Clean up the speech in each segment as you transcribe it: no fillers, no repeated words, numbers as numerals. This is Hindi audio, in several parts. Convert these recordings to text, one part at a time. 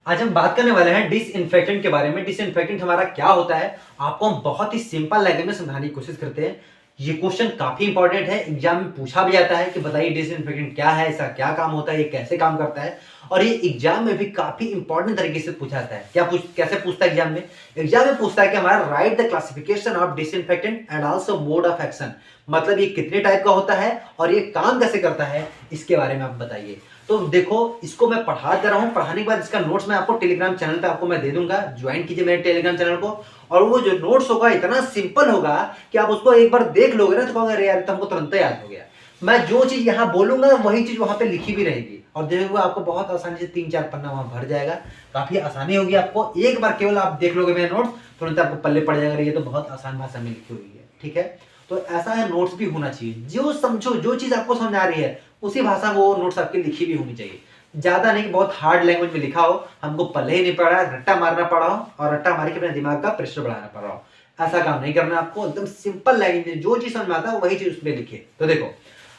आज हम बात करने वाले हैं डिसइंफेक्टेंट के बारे में। डिसइंफेक्टेंट हमारा क्या होता है, आपको हम बहुत ही सिंपल लैंग्वेज में समझाने की कोशिश करते हैं। ये क्वेश्चन काफी इंपॉर्टेंट है, एग्जाम में पूछा भी जाता है कि बताइए डिसइंफेक्टेंट क्या है, इसका क्या काम होता है, ये कैसे काम करता है। और ये एग्जाम में भी काफी इंपॉर्टेंट तरीके से पूछा जाता है। कैसे पूछता है एग्जाम में? एग्जाम में पूछता है कि हमारा right the classification of disinfectant and also mode of action, मतलब ये कितने टाइप का होता है और ये काम कैसे करता है, इसके बारे में आप बताइए। तो देखो, इसको मैं पढ़ा दे रहा हूँ, पढ़ाने के बाद इसका नोट्स मैं आपको टेलीग्राम चैनल पे आपको मैं दे दूंगा। ज्वाइन कीजिए मेरे टेलीग्राम चैनल को, और वो जो नोट्स होगा इतना सिंपल होगा कि आप उसको एक बार देख लोगे ना तो कहोगे अरे यार, तुमको तुरंत याद हो गया। मैं जो चीज यहाँ बोलूंगा वही चीज वहां पे लिखी भी रहेगी, और देखोगे आपको बहुत आसानी से 3-4 पन्ना वहां भर जाएगा। काफी आसानी होगी आपको, एक बार केवल आप देख लोगे मेरे नोट्स, तुरंत आपको पल्ले पड़ जाएगा, ये तो बहुत आसान भाषा में लिखी हुई है। ठीक है, तो ऐसा है, नोट्स भी होना चाहिए। जो समझो, जो चीज आपको समझ आ रही है उसी भाषा में वो नोट्स आपकी लिखी भी होनी चाहिए। ज्यादा नहीं, बहुत हार्ड लैंग्वेज में लिखा हो, हमको पल्ले ही नहीं पड़ा, रट्टा मारना पड़ा हो और रट्टा मार के अपने दिमाग का प्रेशर बढ़ाना पड़ा हो, ऐसा काम नहीं करना आपको। एकदम सिंपल लैंग्वेज में जो चीज समझ में आता है वही चीज उसमें लिखिए। तो देखो,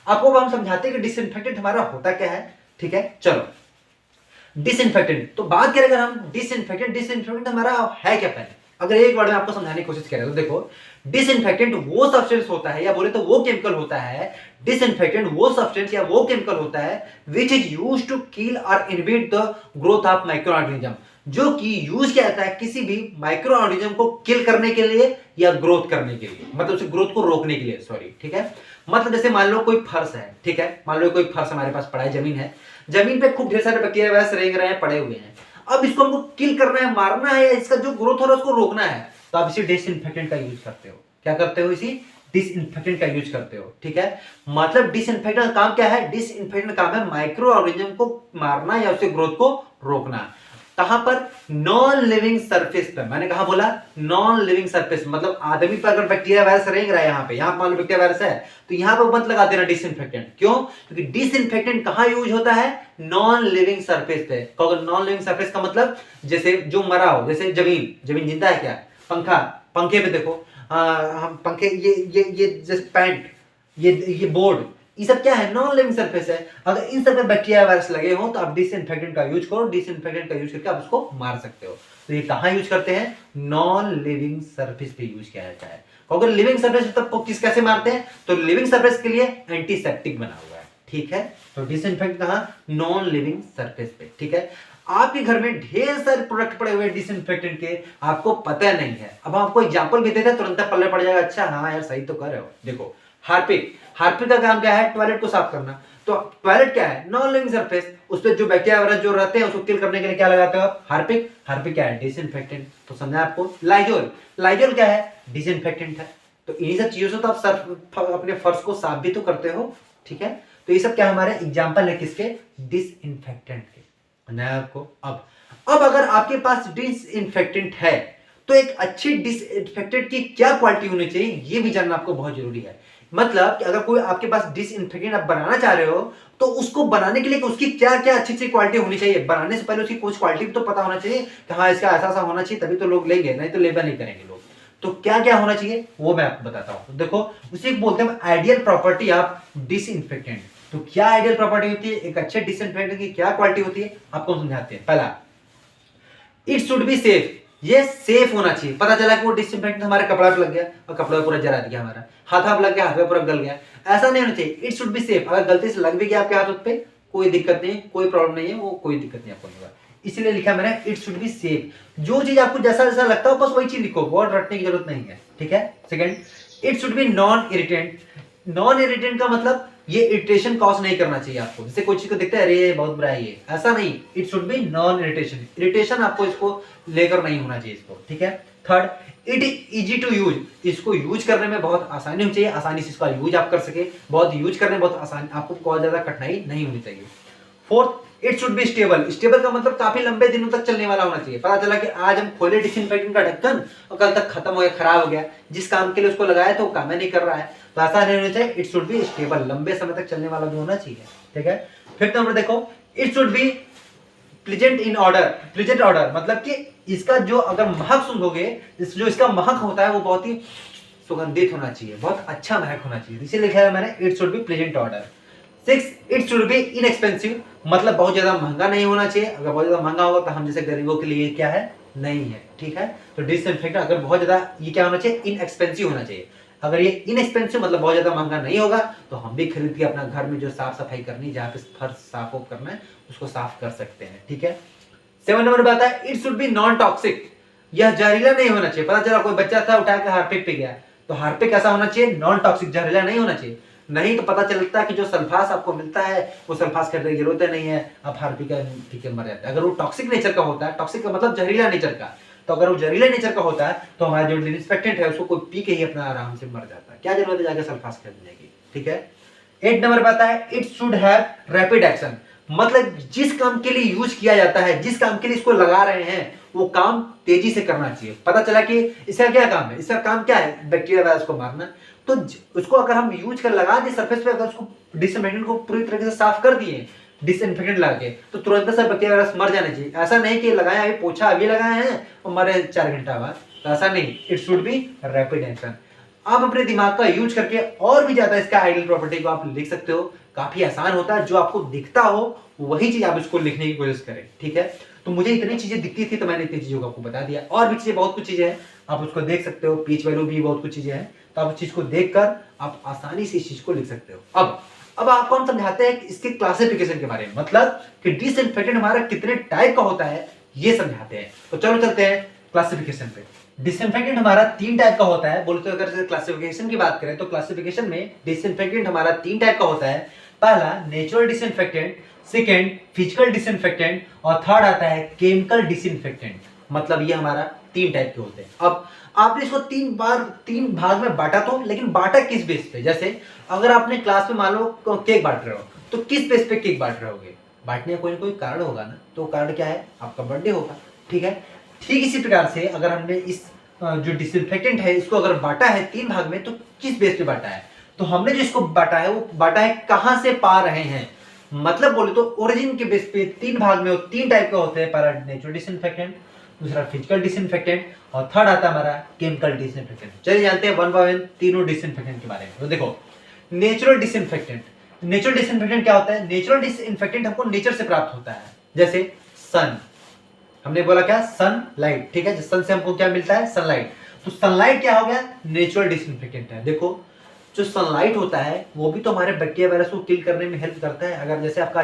आपको हम समझाते हैं कि डिसइंफेक्टेंट हमारा होता क्या है। ठीक है, चलो डिसइंफेक्टेंट तो बात करें। अगर हम डिसइंफेक्टेंट हमारा है क्या, पहले अगर एक वर्ड में आपको समझाने की कोशिश करें तो देखो, डिसइंफेक्टेंट वो सब्सटेंस होता है, या बोले तो वो केमिकल होता है। डिसइंफेक्टेंट वो सब्सटेंस या वो केमिकल होता है which is used to kill और inhibit the growth of micro organism, जो कि यूज किया जाता है किसी भी माइक्रो ऑर्गेनिज्म को किल करने के लिए या ग्रोथ करने के लिए, मतलब उसे ग्रोथ को रोकने के लिए, सॉरी। ठीक है, मतलब जैसे मान लो कोई फर्श है, ठीक है, मान लो कोई फर्श हमारे पास पड़ा है, जमीन है, जमीन पे खूब ढेर सारे बैक्टीरिया वायरस रेंग रहे हैं, पड़े हुए हैं। अब इसको हमको किल करना है, मारना है, या इसका जो ग्रोथ हो रहा है उसको रोकना है, तो आप इसी डिसइंफेक्टेंट का यूज करते हो। क्या करते हो? इसी डिसइंफेक्टेंट का यूज करते हो। ठीक है, मतलब डिसइंफेक्टेंट का काम क्या है? डिसइंफेक्टेंट का काम है माइक्रो ऑर्गेनिज्म को मारना या उसके ग्रोथ को रोकना। कहां पर? नॉन लिविंग सरफेस पर। मैंने कहा बोला नॉन लिविंग सरफेस, मतलब आदमी पर अगर बैक्टीरिया वायरस रेंग रहा है, यहाँ मान लो बैक्टीरिया वायरस है, तो यहाँ पर मत लगा देना डिसइंफेक्टेंट। क्यों? क्योंकि डिसइंफेक्टेंट कहां यूज होता है? नॉन लिविंग सरफेस पे। नॉन लिविंग सरफेस का मतलब जैसे जो मरा हो, जैसे जमीन जिंदा है क्या? पंखा, पंखे पे देखो, हम पंखे, ये जैसे पैंट, ये बोर्ड, ये सब क्या है? नॉन लिविंग सरफेस है। अगर इन सब पे बैक्टीरिया वायरस लगे हो तो आप डिसइंफेक्टेंट का यूज करो, डिसइंफेक्टेंट का यूज करके आप उसको मार सकते हो। तो ये कहां यूज करते हैं? नॉन लिविंग सरफेस पे यूज किया जाता है। अगर लिविंग सरफेस तब किस कैसे मारते हैं? तो लिविंग सरफेस के लिए एंटीसेप्टिक बना हुआ है। ठीक है, तो डिसइंफेक्ट कहां? नॉन लिविंग सरफेस पे। ठीक है, आपके घर में ढेर सारे प्रोडक्ट पड़े हुए डिसइंफेक्टेंट के, आपको पता नहीं है। अब हम आपको एग्जांपल भी देते हैं, तुरंत पल्ले पड़ जाएगा, अच्छा हाँ यार सही तो कर रहे हो। देखो, हार्पिक का काम क्या है? टॉयलेट को साफ करना। तो टॉयलेट क्या है? नॉन लिविंग सरफेस, उस पर जो बैक्टीरिया वायरस जो रहते हैं उसको किल करने के लिए क्या लगाते हो? हार्पिक क्या है? डिसइंफेक्टेंट। तो समझा आपको? लाइजोल क्या है? डिसइंफेक्टेंट है। तो इन्हीं सब चीजों से तो आप अपने फर्श को साफ भी तो करते हो। ठीक है, तो ये सब क्या हमारे एग्जाम्पल है किसके? डिसइंफेक्टेंट के। आपको अब अगर आपके पास डिसइंफेक्टेंट है तो एक अच्छी डिसइंफेक्टेंट की क्या क्वालिटी होनी चाहिए, ये भी जानना आपको बहुत जरूरी है। मतलब कि अगर कोई आपके पास डिसइंफेक्टेंट आप बनाना चाह रहे हो तो उसको बनाने के लिए उसकी क्या क्या अच्छी अच्छी क्वालिटी होनी चाहिए। बनाने से पहले उसकी कुछ क्वालिटी भी तो पता होना चाहिए कि हाँ इसका ऐसा होना चाहिए, तभी तो लोग लेंगे, नहीं तो लेबल नहीं करेंगे लोग। तो क्या क्या होना चाहिए वो मैं आपको बताता हूं। देखो, उसे बोलते हैं आइडियल प्रॉपर्टी ऑफ डिसइंफेक्टेंट। तो क्या आइडियल प्रॉपर्टी होती है, एक अच्छे डिसइंफेक्टेंट की क्या क्वालिटी होती है, आपको समझाते हैं। पहला, इट शुड बी सेफ। ये सेफ होना चाहिए। पता चला कि वो डिसइंफेक्टेंट हमारे कपड़ा पे लग गया और कपड़ा पूरा जला दिया, हमारा हाथ पे लग गया, हाथ पे पूरा गल गया, ऐसा नहीं होना चाहिए। It should be safe. अगर गलती से लग भी गया आपके हाथ पे, कोई दिक्कत नहीं, कोई प्रॉब्लम नहीं है, वो कोई दिक्कत नहीं आपको होगा। इसीलिए लिखा मैंने इट शुड बी सेफ। जो चीज आपको जैसा जैसा लगता हो बस वही चीज लिखो, बहुत रटने की जरूरत नहीं है। ठीक है, second, it should be non irritant. Non irritant का मतलब ये इरिटेशन कॉज नहीं करना चाहिए आपको। जैसे कोई चीज को देखते हैं अरे ये बहुत बुरा है, ये ऐसा नहीं। It should be non irritation, irritation आपको इसको लेकर नहीं होना चाहिए इसको। ठीक है, third, it easy to use. इसको यूज करने में बहुत आसानी होनी चाहिए, आसानी से इसका यूज आप कर सके, बहुत यूज करने में बहुत आसानी, आपको बहुत ज्यादा कठिनाई नहीं होनी चाहिए। Fourth, it should be stable. Stable का मतलब काफी लंबे दिनों तक चलने वाला होना चाहिए। पता चला कि आज हम खोले डिसइंफेक्टेंट का ढक्कन और कल तक खत्म हो गया, खराब हो गया, जिस काम के लिए उसको लगाया था वो काम नहीं कर रहा है, तो ऐसा नहीं होना चाहिए। इट शुड बी स्टेबल, लंबे समय तक चलने वाला भी होना चाहिए। ठीक है, फिर नंबर देखो, it should B pleasant in order. Pleasant order मतलब कि इसका जो अगर महक सूंघोगे, जो इसका महक होता है वो बहुत ही सुगंधित होना चाहिए, बहुत अच्छा महक होना चाहिए। इसीलिए लिखा है मैंने it should B pleasant order. Six, it should B inexpensive, मतलब बहुत ज्यादा महंगा नहीं होना चाहिए। अगर बहुत ज्यादा महंगा होगा तो हम जैसे गरीबों के लिए क्या है, नहीं है, ठीक है। तो डिसइंफेक्टेंट अगर बहुत ज्यादा ये क्या होना चाहिए, इनएक्सपेंसिव होना चाहिए। अगर ये इनएक्सपेंसिव मतलब बहुत ज्यादा महंगा नहीं होगा तो हम भी खरीद के अपना घर में जो साफ सफाई करनी, जहाँ पे फर्श साफ करना है उसको साफ कर सकते हैं, ठीक है। 7 नंबर बात है, it should be non toxic, यह जहरीला नहीं होना चाहिए। पता चला कोई बच्चा था उठा के हार्पिक पी गया, तो हार्पिक कैसा होना चाहिए, नॉन टॉक्सिक, जहरीला नहीं होना चाहिए। नहीं तो पता चलता है कि जो सल्फास आपको मिलता है वो सल्फास करने की जरूरत नहीं है, आप हार्पिक पी के मर जाते हैं। अगर वो टॉक्सिक नेचर का होता है, टॉक्सिक का मतलब जहरीला नेचर का, तो अगर वो जहरीले नेचर का होता है तो हमारा जो डिसइंफेक्टेंट है उसको कोई पी के ही अपना आराम से मर जाता है, क्या जरूरत है जाके सल्फास खरीदने की, ठीक है। 8 नंबर बात है, it should have rapid action, मतलब जिस काम के लिए यूज किया जाता है, जिस काम के लिए इसको लगा रहे हैं वो काम तेजी से करना चाहिए। पता चला कि इसका क्या काम है, इसका काम क्या है, बैक्टीरिया वायरस को मारना, तो उसको अगर हम यूज कर लगा दिए सरफेस पे, अगर उसको डिसइंफेक्टेंट को पूरी तरीके से साफ कर दिए डिसइंफेक्टेंट लगा के, तो तुरंत से बैक्टीरिया वायरस मर जाना चाहिए। ऐसा नहीं कि लगाया अभी, पोछा अभी लगाए हैं और मरे 4 घंटा बाद, तो ऐसा नहीं, it should B rapid action. आप अपने दिमाग का यूज करके और भी ज्यादा इसका आइडियल प्रॉपर्टी को आप लिख सकते हो, काफी आसान होता है। जो आपको दिखता हो वही चीज आप इसको लिखने की कोशिश करें, ठीक है। तो मुझे इतनी चीजें दिखती थी तो मैंने इतनी चीजों को आपको बता दिया, और भी चीजें, बहुत कुछ चीजें हैं, आप उसको देख सकते हो, पीच वैल्यू भी बहुत कुछ चीजें हैं, तो आप उस चीज को देखकर आप आसानी से इस चीज को लिख सकते हो। अब आपको हम समझाते हैं इसके क्लासिफिकेशन के बारे में, मतलब कि डिसइंफेक्टेंट हमारा कितने टाइप का होता है ये समझाते हैं। तो चलो चलते हैं क्लासिफिकेशन पे। डिसइंफेक्टेंट हमारा 3 टाइप का होता है, बोलते अगर क्लासिफिकेशन की बात करें तो क्लासिफिकेशन में डिसइंफेक्टेंट हमारा 3 टाइप का होता है। पहला natural disinfectant, second physical disinfectant, और थर्ड आता है केमिकल डिसइंफेक्टेंट। मतलब ये हमारा 3 टाइप के होते हैं। अब आपने इसको 3 भाग में बांटा, तो लेकिन बांटा किस बेस पे, जैसे अगर आपने क्लास में मान लो केक बांट रहे हो तो किस बेस पे केक बांट रहे होगे, बांटने का कोई ना कोई कारण होगा ना, तो कारण क्या है, आपका बर्थडे होगा, ठीक है। ठीक इसी प्रकार से अगर हमने इस जो डिसइंफेक्टेंट है इसको अगर बांटा है 3 भाग में, तो किस बेस पे बांटा है, तो हमने जो इसको बांटा है वो बांटा है कहां से पा रहे हैं, मतलब बोले तो ओरिजिन के बेस पे 3 भाग में, वो 3 टाइप के होते हैं। पहला नेचुरल डिसइंफेक्टेंट, दूसरा फिजिकल डिसइंफेक्टेंट, और थर्ड आता है हमारा केमिकल डिसइंफेक्टेंट। चलिए जानते हैं वन बाय वन तीनों डिसइंफेक्टेंट के बारे में। तो देखो नेचुरल डिसइंफेक्टेंट, नेचुरल डिसइंफेक्टेंट क्या होता है, नेचुरल डिसइंफेक्टेंट हमको नेचर से प्राप्त होता है, जैसे सन, हमने बोला क्या, सनलाइट, ठीक है, सन से हमको क्या मिलता है, सनलाइट। तो सनलाइट क्या हो गया, नेचुरल डिसइंफेक्टेंट है। देखो जो सनलाइट होता है वो भी तो हमारे बैक्टीरिया वायरस को किल करने में हेल्प करता है। अगर जैसे आपका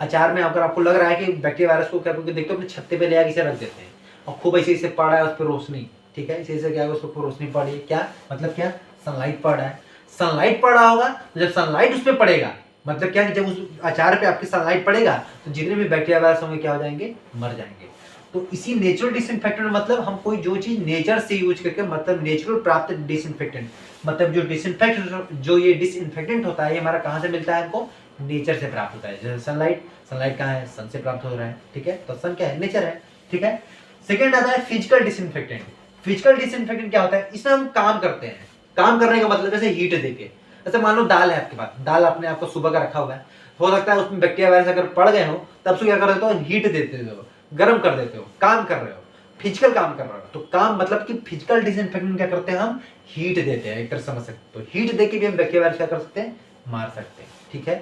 अचार में अगर आपको लग रहा है कि बैक्टीरिया वायरस को क्या करके देखते हो, अपने छत्ते पे ले आके इसे रख देते हैं और खूब ऐसे इसे पड़ रहा है उस पर रोशनी, ठीक है, इसे क्या है उस पर रोशनी पड़ रही है, क्या मतलब, क्या सनलाइट पड़ रहा है, सनलाइट पड़ रहा होगा, तो जब सनलाइट उस पर पड़ेगा मतलब क्या कि जब उस अचार पे आपकी सनलाइट पड़ेगा तो जितने भी बैक्टीरिया वायरस होंगे क्या हो जाएंगे, मर जाएंगे। तो इसी नेचुरल डिसइंफेक्टेंट मतलब हम कोई जो चीज नेचर से यूज करके, मतलब नेचुरल प्राप्त डिसइंफेक्टेंट, मतलब जो डिसइंफेक्टेंट, जो ये डिसइंफेक्टेंट होता है ये हमारा कहाँ से मिलता है, हमको नेचर से प्राप्त होता है। जैसे सनलाइट, सनलाइट कहाँ है, सन से प्राप्त हो रहा है, ठीक है, तो सन क्या है, नेचर है, ठीक है। सेकेंड आता है फिजिकल डिसइंफेक्टेंट। फिजिकल डिसइंफेक्टेंट क्या होता है, इसमें हम काम करते हैं, काम करने का मतलब जैसे हीट देके, जैसे मान लो दाल है आपके पास, दाल आपने आपको सुबह का रखा हुआ है, हो सकता है उसमें बैक्टीरिया वायरस अगर पड़ गए हो तब से क्या कर देते हो, हीट देते हो, गर्म कर देते हो, काम कर रहे हो, फिजिकल काम कर रहे हो। तो काम मतलब कि फिजिकल डिसइंफेक्टेंट क्या करते हैं, हम हीट देते हैं, एक तरह समझ सकते हो, तो हीट देके भी हम बैक्टीरिया वायरस क्या कर सकते हैं, मार सकते हैं, ठीक है।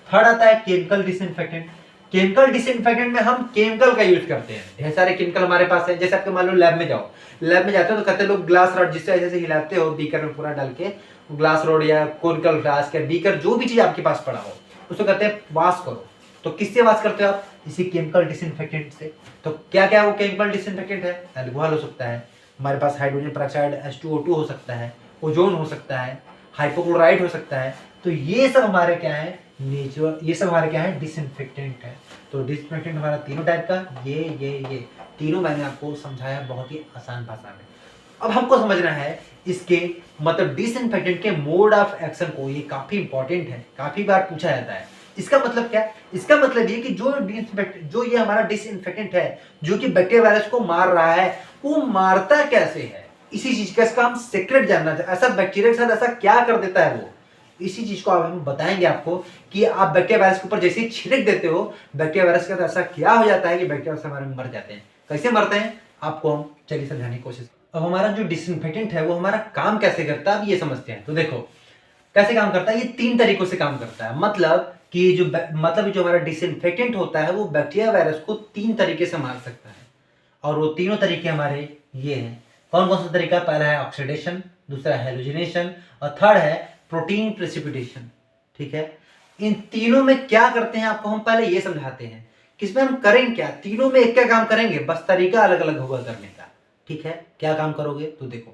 थर्ड आता है केमिकल डिसइंफेक्टेंट। केमिकल डिसइंफेक्टेंट में हम केमिकल का यूज करते हैं, ढेर सारे केमिकल हमारे पास है। जैसे आपके मान लो लैब में जाओ, लैब में जाते हो तो कहते लोग ग्लास रॉड जिससे ऐसे हिलाते हो बीकर में पूरा डाल के, ग्लास रॉड या कोनिकल ग्लास या बीकर जो भी चीज आपके पास पड़ा हो उसको कहते हैं वाश करो। तो किससे वाश करते हो आप, इसी केमिकल डिसइंफेक्टेंट से। तो क्या क्या वो केमिकल डिसइंफेक्टेंट है, अल्कोहल हो सकता है, हमारे पास हाइड्रोजन पेरोक्साइड H2O2 हो सकता है, ओजोन हो सकता है, हाइपोक्लोराइड हो सकता है। तो ये सब हमारे क्या है, नेचुरल, ये सब हमारे क्या है, डिसइंफेक्टेंट है। तो डिसइंफेक्टेंट हमारा तीनों टाइप का, ये तीनों मैंने आपको समझाया बहुत ही आसान भाषा में। अब हमको समझना है इसके मतलब डिसइंफेक्टेंट के मोड ऑफ एक्शन को, ये काफी इंपॉर्टेंट है, काफी बार पूछा जाता है। इसका मतलब क्या, इसका मतलब ये कि जो ये हमारा डिसइंफेक्टेंट है जो कि बैक्टीरिया वायरस को मार रहा है, वो मारता कैसे है, इसी चीज का इसका हम सीक्रेट जानना चाहते हैं। ऐसा बैक्टीरिया के साथ ऐसा क्या कर देता है वो, इसी चीज को अब हम बताएंगे आपको कि आप बैक्टीरिया वायरस के ऊपर जैसे ही छिड़क देते हो बैक्टीरिया वायरस के साथ ऐसा क्या हो जाता है कि बैक्टीरिया वायरस हमारे में मर जाते हैं। कैसे मरते हैं आपको हम चलिए समझाने की कोशिश। अब हमारा जो डिसइंफेक्टेंट है वो हमारा काम कैसे करता है अब ये समझते हैं। तो देखो कैसे काम करता है? ये 3 तरीकों से काम करता है। मतलब कि जो हमारा डिसइंफेक्टेंट होता है वो बैक्टीरिया वायरस को 3 तरीके से मार सकता है, और वो तीनों तरीके हमारे ये हैं। कौन कौन सा तरीका? पहला है ऑक्सीडेशन, दूसरा हैलोजिनेशन, और थर्ड है प्रोटीन प्रेसिपिटेशन। ठीक है, इन तीनों में क्या करते हैं आपको हम पहले ये समझाते हैं कि इसमें हम करेंगे क्या। तीनों में एक क्या काम करेंगे, बस तरीका अलग अलग होगा करने का। ठीक है, क्या काम करोगे तो देखो,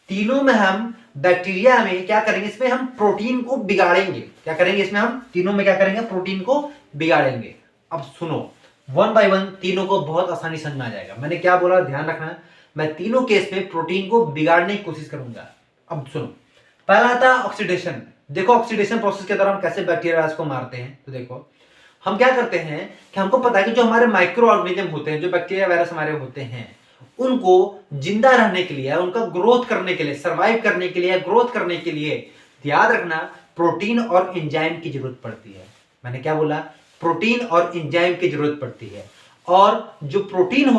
तीनों में हम बैक्टीरिया में क्या करेंगे, इसमें हम प्रोटीन को बिगाड़ेंगे। क्या करेंगे इसमें हम तीनों में? क्या करेंगे? प्रोटीन को बिगाड़ेंगे। अब सुनो, वन बाय वन तीनों को बहुत आसानी समझ में आ जाएगा। मैंने क्या बोला ध्यान रखना, मैं तीनों केस में प्रोटीन को बिगाड़ने की कोशिश करूंगा। अब सुनो, पहला आता है ऑक्सीडेशन। देखो ऑक्सीडेशन प्रोसेस के दौरान कैसे बैक्टीरिया वायरस को मारते हैं। तो देखो हम क्या करते हैं कि हमको पता है कि जो हमारे माइक्रो ऑर्गेनिज्म होते हैं, जो बैक्टीरिया वायरस हमारे होते हैं, उनको जिंदा रहने के लिए, उनका ग्रोथ करने के लिए, सर्वाइव करने के लिए, ग्रोथ करने के लिए याद रखना प्रोटीन और एंजाइम की जरूरत पड़ती है। मैंने क्या बोला? प्रोटीन और एंजाइम की जरूरत पड़ती है। और जो प्रोटीन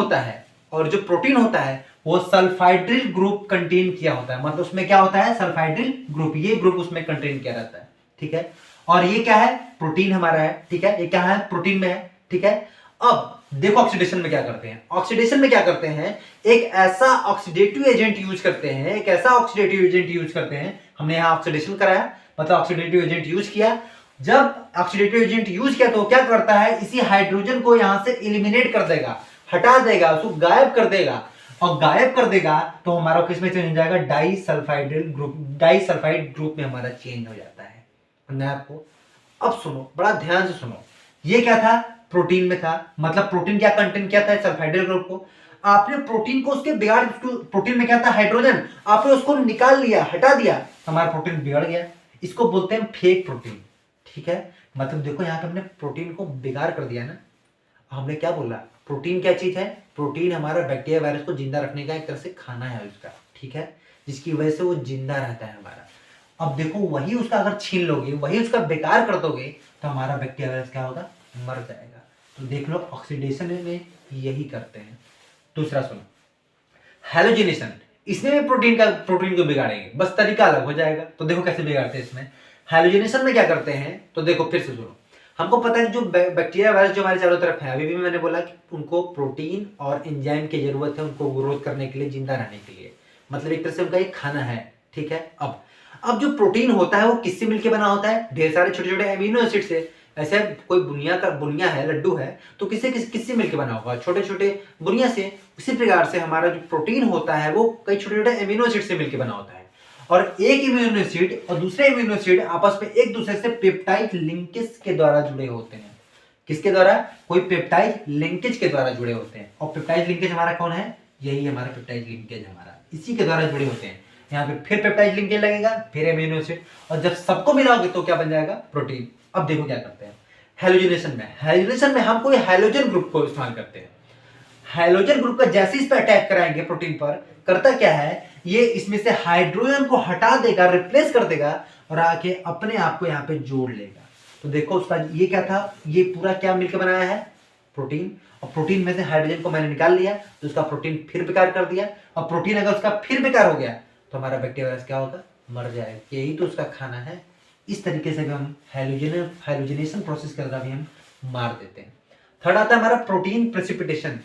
होता है वो सल्फाइड्रिल ग्रुप कंटेन किया होता है। मतलब उसमें क्या होता है? सल्फाइड्रिल ग्रुप, ये ग्रुप उसमें कंटेन किया रहता है। ठीक है, और ये क्या है? प्रोटीन हमारा है। ठीक है, ये क्या है? प्रोटीन में है। ठीक है, अब देखो ऑक्सीडेशन में क्या करते हैं। ऑक्सीडेशन में क्या करते हैं, एक ऐसा ऑक्सीडेटिव एजेंट यूज करते हैं, हमने यहां ऑक्सीडेशन कराया, मतलब ऑक्सीडेटिव एजेंट यूज किया। जब ऑक्सीडेटिव एजेंट यूज किया तो क्या करता है, इसी हाइड्रोजन को यहां से एलिमिनेट कर देगा, हटा देगा, उसको गायब कर देगा। और गायब कर देगा तो हमारा किस में चेंज हो जाएगा? डाइसल्फाइड ग्रुप में हमारा चेंज हो जाता है। आपको अब सुनो, बड़ा ध्यान से सुनो, ये क्या था? प्रोटीन में था। मतलब प्रोटीन क्या कंटेन किया था? सल्फाइड्रिल ग्रुप को। आपने प्रोटीन को उसके बिगाड़, प्रोटीन में क्या था? हाइड्रोजन, आपने उसको निकाल लिया, हटा दिया, हमारा प्रोटीन बिगड़ गया। इसको बोलते हैं फेक प्रोटीन। ठीक है, मतलब देखो यहां पे हमने प्रोटीन को बिगाड़ कर दिया ना। हमने क्या बोला? प्रोटीन क्या चीज है? प्रोटीन हमारा बैक्टीरिया वायरस को जिंदा रखने का एक तरह से खाना है उसका। ठीक है, जिसकी वजह से वो जिंदा रहता है हमारा। अब देखो वही उसका अगर छीन लोगे, वही उसका बेकार कर दोगे, तो हमारा बैक्टीरिया वायरस क्या होगा? मर जाएगा। तो देख लो ऑक्सीडेशन में यही करते हैं। दूसरा सुनो, हैलोजिनेशन, इसमें भी प्रोटीन को बिगाड़ेंगे, बस तरीका अलग हो जाएगा। तो देखो कैसे बिगाड़ते हैं इसमें। हैलोजिनेशन में क्या करते हैं, तो देखो फिर से सुनो, हमको पता है जो बैक्टीरिया वायरस जो हमारे चारों तरफ है, अभी भी मैंने बोला कि उनको प्रोटीन और एंजाइम की जरूरत है, उनको ग्रोथ करने के लिए, जिंदा रहने के लिए, मतलब एक तरह से उनका एक खाना है। ठीक है, अब जो प्रोटीन होता है वो किससे मिलकर बना होता है? ढेर सारे छोटे छोटे अमीनो एसिड से। ऐसे कोई बुनिया है, लड्डू है, तो किससे मिलकर बना होगा? छोटे छोटे बुनिया से। उसी प्रकार से हमारा जो प्रोटीन होता है वो कई छोटे छोटे अमीनो एसिड से मिलकर बना होता है। और एक इम्यूनो एसिड और दूसरे इम्यूनो एसिड आपस में एक दूसरे से पेप्टाइड लिंकेज के द्वारा जुड़े होते हैं। किसके द्वारा? कोई पेप्टाइड लिंकेज के द्वारा जुड़े होते हैं। और पेप्टाइड लिंकेज हमारा कौन है? यही हमारा पेप्टाइड लिंकेज हमारा, इसी के द्वारा जुड़े होते हैं। यहाँ पे फिर पेप्टाइड लिंकेज लगेगा, फिर अमीनो एसिड, और जब सबको मिलाओगे तो क्या बन जाएगा? प्रोटीन। अब देखो क्या करते हैं हैलोजिनेशन में हम कोई हैलोजन ग्रुप को इस्तेमाल करते हैं। हैलोजन ग्रुप का जैसे इस पर अटैक कराएंगे प्रोटीन पर, करता क्या है, ये इसमें से हाइड्रोजन को हटा देगा, रिप्लेस कर देगा, और आके अपने आप को यहाँ पे जोड़ लेगा। तो देखो उसका ये क्या था, ये पूरा क्या मिलकर बनाया है? प्रोटीन। और प्रोटीन में से हाइड्रोजन को मैंने निकाल लिया तो उसका प्रोटीन फिर बेकार कर दिया। और प्रोटीन अगर उसका फिर बेकार हो गया तो हमारा बैक्टीरिया वायरस क्या होगा? मर जाएगा। यही तो उसका खाना है। इस तरीके से भी हम हैलोजिनेशन प्रोसेस के द्वारा भी हम मार देते हैं। थर्ड आता है हमारा प्रोटीन प्रेसिपिटेशन।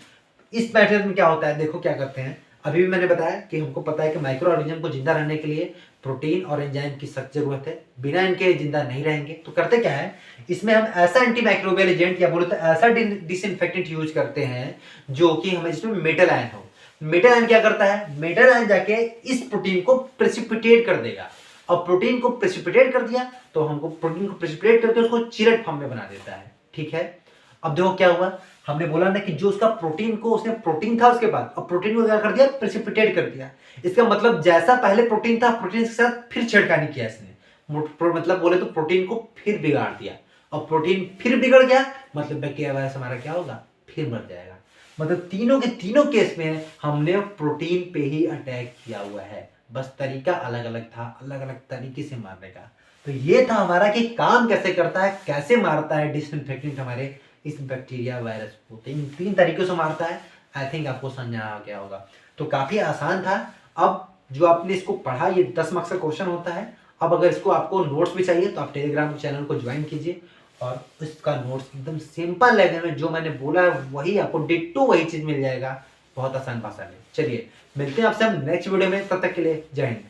इस मेथड में क्या होता है, देखो क्या करते हैं। अभी भी मैंने बताया कि हमको पता है कि माइक्रो ऑर्गेनिज्म को जिंदा रहने के लिए प्रोटीन और एंजाइम की सख्त जरूरत है, बिना इनके जिंदा नहीं रहेंगे। तो करते क्या है, इसमें हम ऐसा एंटी माइक्रोबियल एजेंट या बोले तो ऐसा डिसइंफेक्टेंट यूज करते हैं जो कि हमें जिसमें मेटल आयन हो। मेटल आयन क्या करता है? मेटल आयन जाके इस प्रोटीन को प्रेसिपिटेट कर देगा। और प्रोटीन को प्रेसिपिटेट कर दिया तो हमको प्रोटीन को प्रेसिपिटेट करके उसको चिरट फॉर्म में बना देता है। ठीक है, अब देखो क्या हुआ, हमने बोला ना कि जो उसका प्रोटीन को, उसने प्रोटीन था उसके बाद, अब प्रोटीन को क्या कर दिया? प्रेसिपिटेट कर दिया। इसका मतलब जैसा पहले प्रोटीन था, प्रोटीन के साथ फिर छेड़खानी किया इसने। मतलब बोले तो प्रोटीन को फिर बिगाड़ दिया। और प्रोटीन फिर बिगड़ गया मतलब बैक्टीरिया वायरस हमारा क्या होगा? फिर मर जाएगा। मतलब तीनों के तीनों केस में हमने प्रोटीन पे ही अटैक किया हुआ है, बस तरीका अलग अलग था, अलग अलग तरीके से मारने का। तो ये था हमारा कि काम कैसे करता है, कैसे मारता है डिसइंफेक्टेंट हमारे इस बैक्टीरिया वायरस को। तीन तरीकों से मारता है। आई थिंक आपको समझ आ गया होगा। तो काफी आसान था। अब जो आपने इसको पढ़ा, ये 10 मार्क्स का क्वेश्चन होता है। अब अगर इसको आपको नोट्स भी चाहिए तो आप टेलीग्राम चैनल को ज्वाइन कीजिए और उसका नोट्स एकदम सिंपल लैंग्वेज में जो मैंने बोला है वही आपको डिट्टो वही चीज मिल जाएगा, बहुत आसान भाषा में। चलिए मिलते हैं आपसे हम नेक्स्ट वीडियो में, तब तक के लिए जय हिंद।